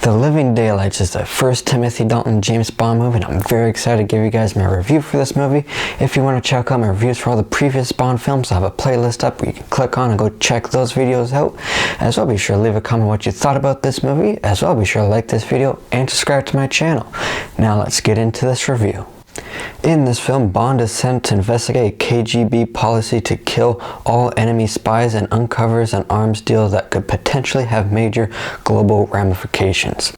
The Living Daylights is the first Timothy Dalton James Bond movie, and I'm very excited to give you guys my review for this movie. If you want to check out my reviews for all the previous Bond films, I have a playlist up where you can click on and go check those videos out. As well, be sure to leave a comment what you thought about this movie. As well, be sure to like this video and subscribe to my channel. Now let's get into this review. In this film, Bond is sent to investigate a KGB policy to kill all enemy spies and uncovers an arms deal that could potentially have major global ramifications.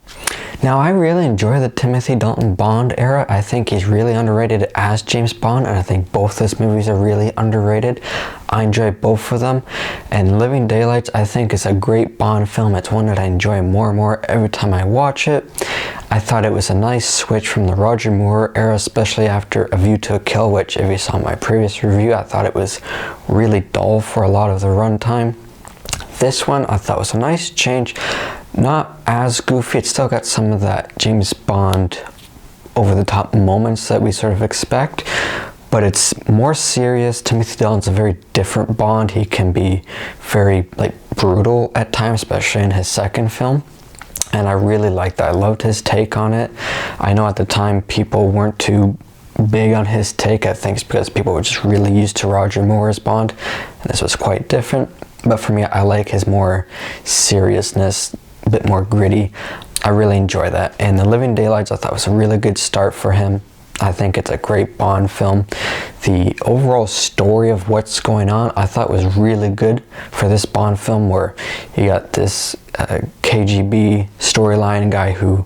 Now, I really enjoy the Timothy Dalton Bond era. I think he's really underrated as James Bond, and I think both his movies are really underrated. I enjoy both of them, and Living Daylights I think is a great Bond film. It's one that I enjoy more and more every time I watch it. I thought it was a nice switch from the Roger Moore era, especially after A View to a Kill, which if you saw my previous review, I thought it was really dull for a lot of the runtime. This one I thought was a nice change. Not as goofy, it still got some of that James Bond over-the-top moments that we sort of expect, but it's more serious. Timothy Dalton's a very different Bond. He can be very brutal at times, especially in his second film, and I really liked that. I loved his take on it. I know at the time people weren't too big on his take. I think it's because people were just really used to Roger Moore's Bond, and this was quite different. But for me, I like his more seriousness, a bit more gritty. I really enjoy that. And The Living Daylights I thought was a really good start for him. I think it's a great Bond film. The overall story of what's going on I thought was really good for this Bond film, where you got this KGB storyline guy who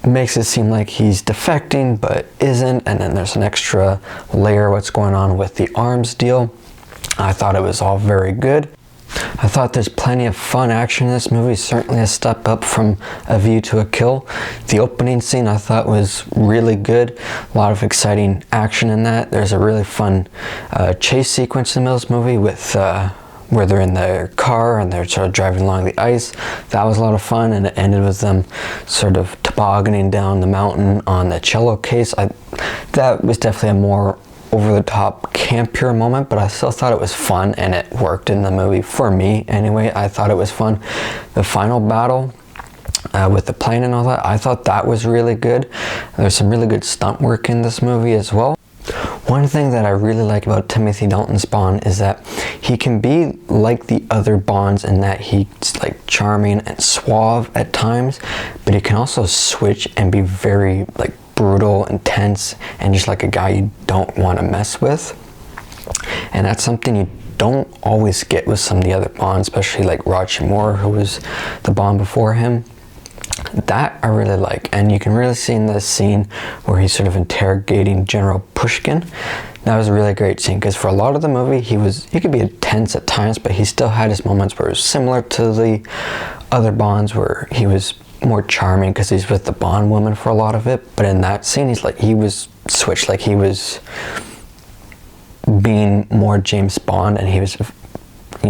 makes it seem like he's defecting but isn't, and then there's an extra layer of what's going on with the arms deal. I thought it was all very good. I thought there's plenty of fun action in this movie, certainly a step up from A View to a Kill. The opening scene I thought was really good, a lot of exciting action in that. There's a really fun chase sequence in this movie with where they're in their car and they're sort of driving along the ice. That was a lot of fun, and it ended with them sort of tobogganing down the mountain on the cello case. That was definitely a more over-the-top campier moment, but I still thought it was fun and it worked in the movie for me anyway. I thought it was fun. The final battle with the plane and all that, I thought that was really good. There's some really good stunt work in this movie as well. One thing that I really like about Timothy Dalton's Bond is that he can be like the other Bonds in that he's charming and suave at times, but he can also switch and be very brutal, intense, and just like a guy you don't want to mess with. And that's something you don't always get with some of the other Bonds, especially like Roger Moore, who was the Bond before him. That I really like, and you can really see in this scene where he's sort of interrogating General Pushkin. That was a really great scene, because for a lot of the movie he could be tense at times, but he still had his moments where it was similar to the other Bonds, where he was more charming because he's with the Bond woman for a lot of it. But in that scene he was switched, he was being more James Bond, and he was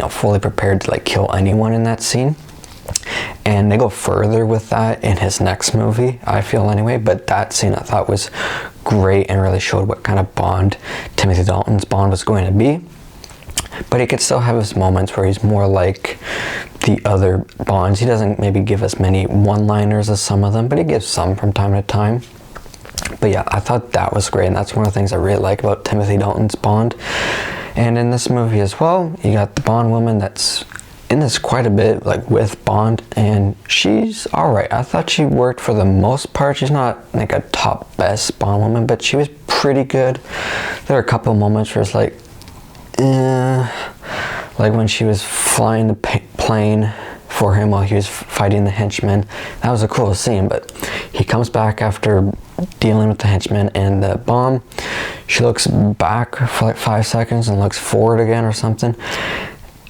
fully prepared to kill anyone in that scene. And they go further with that in his next movie, I feel anyway, but that scene I thought was great and really showed what kind of Bond Timothy Dalton's Bond was going to be. But he could still have his moments where he's more like the other Bonds. He doesn't maybe give as many one-liners as some of them, but he gives some from time to time. But yeah, I thought that was great, and that's one of the things I really like about Timothy Dalton's Bond. And in this movie as well, you got the Bond woman that's in this quite a bit, with Bond, and she's alright. I thought she worked for the most part. She's not a top best Bond woman, but she was pretty good. There are a couple of moments where it's like when she was flying the plane for him while he was fighting the henchmen. That was a cool scene, but he comes back after dealing with the henchmen and the bomb. She looks back for 5 seconds and looks forward again or something,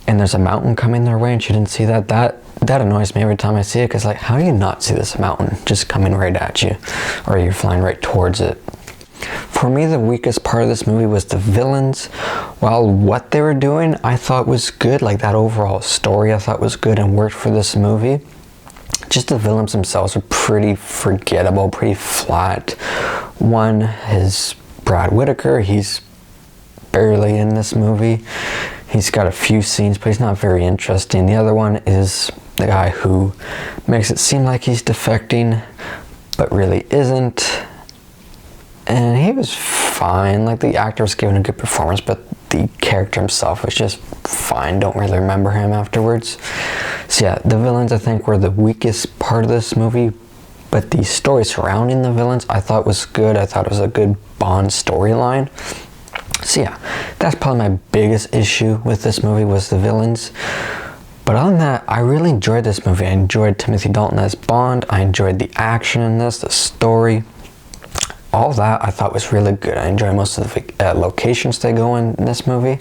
and there's a mountain coming their way and she didn't see that. That annoys me every time I see it, because how do you not see this mountain just coming right at you, or you're flying right towards it? For me, the weakest part of this movie was the villains. While what they were doing I thought was good, that overall story I thought was good and worked for this movie, just the villains themselves are pretty forgettable, pretty flat. One is Brad Whitaker. He's barely in this movie. He's got a few scenes, but he's not very interesting. The other one is the guy who makes it seem like he's defecting, but really isn't. And he was fine. Like, the actor was giving a good performance, but the character himself was just fine. Don't really remember him afterwards. So yeah, the villains I think were the weakest part of this movie, but the story surrounding the villains I thought was good. I thought it was a good Bond storyline. So yeah, that's probably my biggest issue with this movie, was the villains. But other than that, I really enjoyed this movie. I enjoyed Timothy Dalton as Bond. I enjoyed the action in this, the story. All that I thought was really good. I enjoyed most of the locations they go in this movie.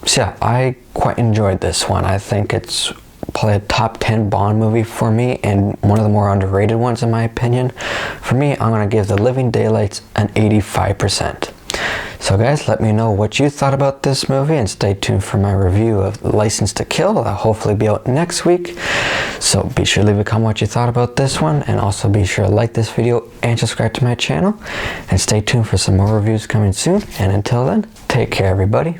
So yeah, I quite enjoyed this one. I think it's probably a top 10 Bond movie for me, and one of the more underrated ones in my opinion. For me, I'm going to give The Living Daylights an 85%. So guys, let me know what you thought about this movie, and stay tuned for my review of License to Kill. That'll hopefully be out next week. So be sure to leave a comment what you thought about this one, and also be sure to like this video and subscribe to my channel, and stay tuned for some more reviews coming soon. And until then, take care everybody.